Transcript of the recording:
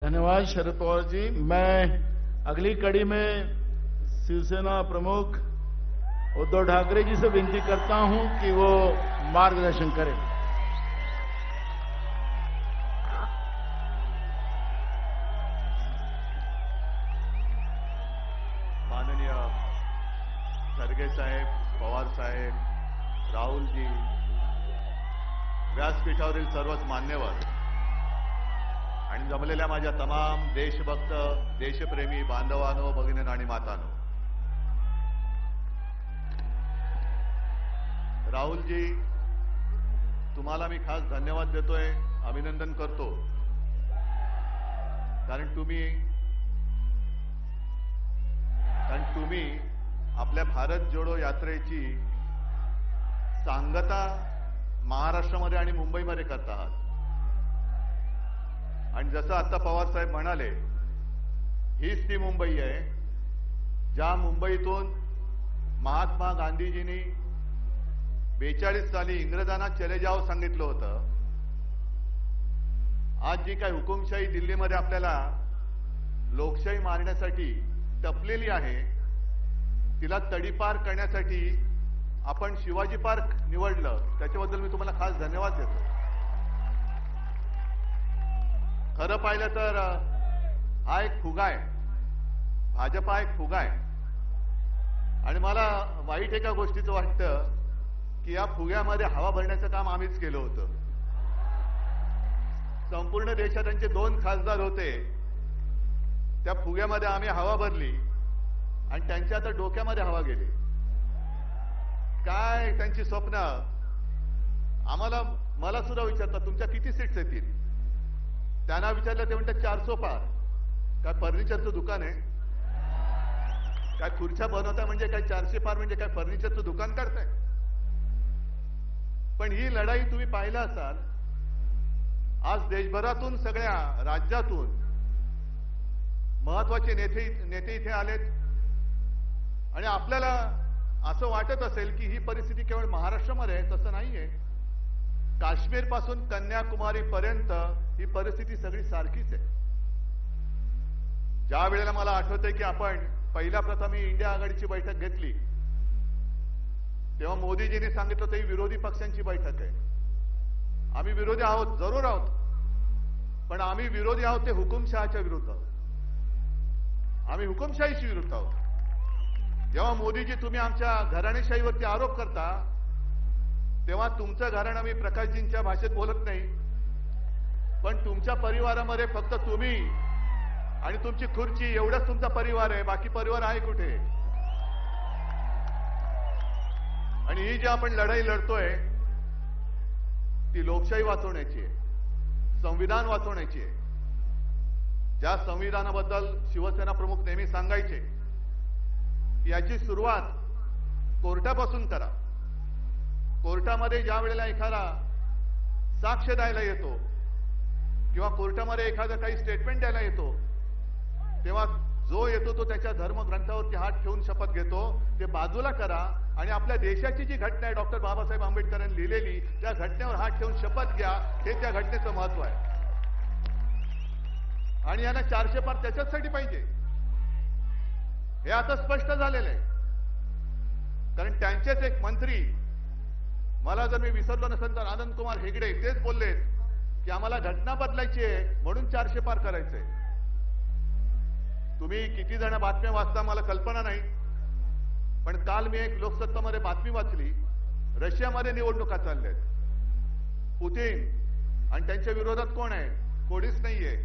धन्यवाद शरद पवार जी। मैं अगली कड़ी में शिवसेना प्रमुख उद्धव ठाकरे जी से विनती करता हूं कि वो मार्गदर्शन करें। माननीय खरगे साहेब, पवार साहेब, राहुल जी, व्यासपीठावरील सर्वच मान्यवर आणि जमलेल्या माझ्या तमाम देशभक्त देशप्रेमी बांधवांनो, भगिनींनो आणि मातांनो, राहुल जी, तुम्हाला मी खास धन्यवाद देतोय, अभिनंदन करतो, कारण तुम्ही आपल्या भारत जोडो यात्रेची सांगता महाराष्ट्रामध्ये आणि मुंबईमध्ये करत आहात। आणि जसं आता पवार साहेब म्हणाले, हीच ती मुंबई आहे ज्या मुंबईतून महात्मा गांधीजींनी 42 साली इंग्रजांना चले जाओ सांगितलं होतं। आज जी काय हुकुमशाही दिल्लीमध्ये आपल्याला लोकशाही मारण्यासाठी टपलेली आहे, तिला तडीपार करण्यासाठी आपण शिवाजी पार्क निवडलं, त्याच्याबद्दल मी तुम्हाला खास धन्यवाद देतो। खरं पाहिलं तर हा एक फुगा आहे, भाजपा एक फुगा आहे, आणि मला वाईट एका गोष्टीचं वाटतं की या फुग्यामध्ये हवा भरण्याचं काम आम्हीच केलं होतं। संपूर्ण देशात त्यांचे 2 खासदार होते, त्या फुग्यामध्ये आम्ही हवा भरली आणि त्यांच्या आता डोक्यामध्ये हवा गेली। काय त्यांची स्वप्न, मला सुद्धा विचारतात तुमच्या किती सीट्स येतील, त्यांना विचारलं ते म्हणतात 400 पार। काय फर्निचरचं दुकान आहे काय? खुर्च्या बनवता म्हणजे काय 400 पार म्हणजे काय फर्निचरचं दुकान करताय? पण ही लढाई तुम्ही पाहिला असाल, आज देशभरातून सगळ्या राज्यातून महत्वाचे नेते इथे आलेत, आणि आपल्याला असं वाटत असेल की ही परिस्थिती केवळ महाराष्ट्रामध्ये आहे, तसं नाहीये। काश्मीर पासून कन्याकुमारी पर्यंत ही परिस्थिती सगळी सारखीच आहे। ज्या वेळेला मला आठवतंय की आपण पहिल्या प्रथम इंडिया आघाडीची बैठक घेतली, तेव्हा मोदीजींनी सांगितलं होतं ही विरोधी पक्षांची बैठक आहे। आम्ही विरोधी आहोत, जरूर आहोत, पण आम्ही विरोधी आहोत ते हुकुमशहाच्या विरुद्ध आहोत, आम्ही हुकुमशाहीशी विरुद्ध आहोत। जेव्हा मोदीजी तुम्ही आमच्या घराणेशाहीवरती आरोप करता, तेव्हा तुमचं घराणं मी प्रकाशजींच्या भाषेत बोलत नाही, पण तुमच्या परिवारामध्ये फक्त तुम्ही आणि तुमची खुर्ची एवढंच तुमचा परिवार आहे, बाकी परिवार आहे कुठे? आणि ही जी आपण लढाई लढतोय ती लोकशाही वाचवण्याची आहे, संविधान वाचवण्याची आहे। ज्या संविधानाबद्दल शिवसेना प्रमुख नेहमी सांगायचे की याची सुरुवात कोर्टापासून करा। कोर्टामध्ये ज्या वेळेला एखादा साक्ष द्यायला येतो किंवा कोर्टामध्ये एखादा काही स्टेटमेंट द्यायला येतो, तेव्हा जो येतो तो त्याच्या धर्मग्रंथावरती हात ठेवून शपथ घेतो, ते बाजूला करा आणि आपल्या देशाची जी घटना आहे डॉक्टर बाबासाहेब आंबेडकरांनी लिहिलेली, त्या घटनेवर हात ठेवून शपथ घ्या, हे त्या घटनेचं महत्व आहे। आणि यांना 400 पार त्याच्यासाठी पाहिजे, हे आता स्पष्ट झालेलं आहे। कारण त्यांचेच एक मंत्री, मला जर मी विसरलो नसेल तर आनंद कुमार हेगडे, तेच बोललेत की आम्हाला घटना बदलायची आहे म्हणून 400 पार करायचंय। तुम्ही किती जण बातम्या वाचता मला कल्पना नाही, पण काल मी एक लोकसत्तामध्ये बातमी वाचली, रशियामध्ये निवडणुका चालल्या आहेत, पुतिन आणि त्यांच्या विरोधात कोण आहे? कोणीच नाहीये।